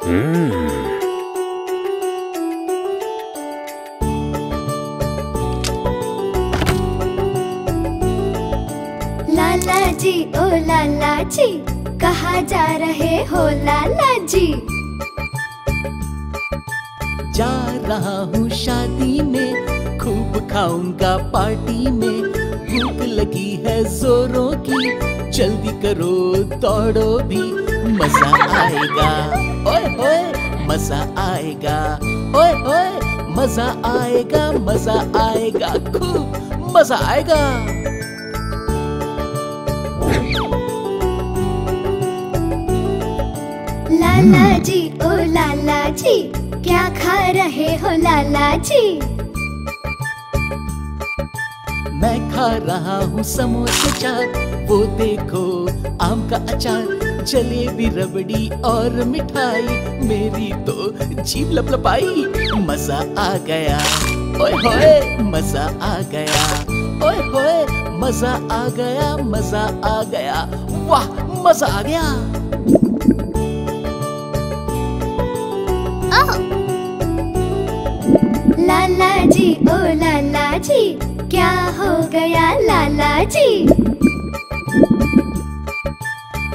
लाला जी ओ लाला जी, कहाँ जा रहे हो लाला जी? जा रहा हूँ शादी में, खूब खाऊंगा पार्टी में। भूख लगी है जोरों की, जल्दी करो दौड़ो भी, मजा आएगा। ओए होए मजा आएगा, ओए होए मजा आएगा, मजा आएगा, खूब मजा आएगा। लाला जी ओ लाला जी, क्या खा रहे हो लाला जी? मैं खा रहा हूँ समोसे चाट, वो देखो आम का अचार, जलेबी रबड़ी और मिठाई, मेरी तो जीभ लपलपाई। मजा आ गया, ओए होए मजा आ गया, ओए होए मजा आ गया, मजा आ गया, वाह मजा आ गया। लाला जी ओ लाला जी, क्या हो गया लाला जी?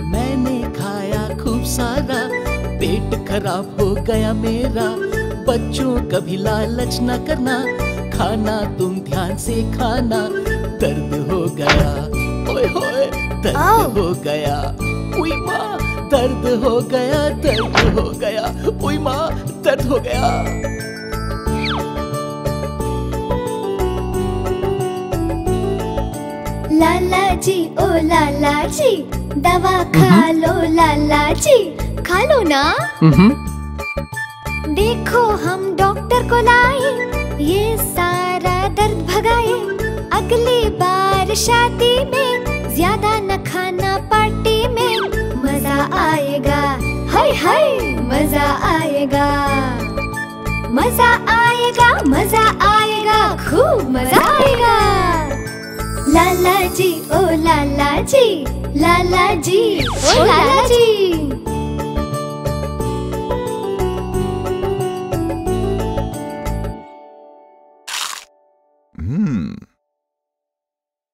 मैंने खाया खूब सारा, पेट खराब हो गया मेरा। बच्चों कभी लालच न करना, खाना तुम ध्यान से खाना। दर्द हो गया, ओए होए दर्द हो गया, उई माँ दर्द हो गया, दर्द हो गया, उई माँ दर्द हो गया। लाला जी ओ लाला जी, दवा खा लो लाला जी, खा लो ना। देखो हम डॉक्टर को लाए, ये सारा दर्द भगाए। अगली बार शादी में ज्यादा न खाना पार्टी में, मजा आएगा, हाय हाय मजा आएगा, मजा आएगा, मजा आएगा, खूब मजा आएगा। लाला जी ओ लाला जी, लाला जी ओ लाला जी।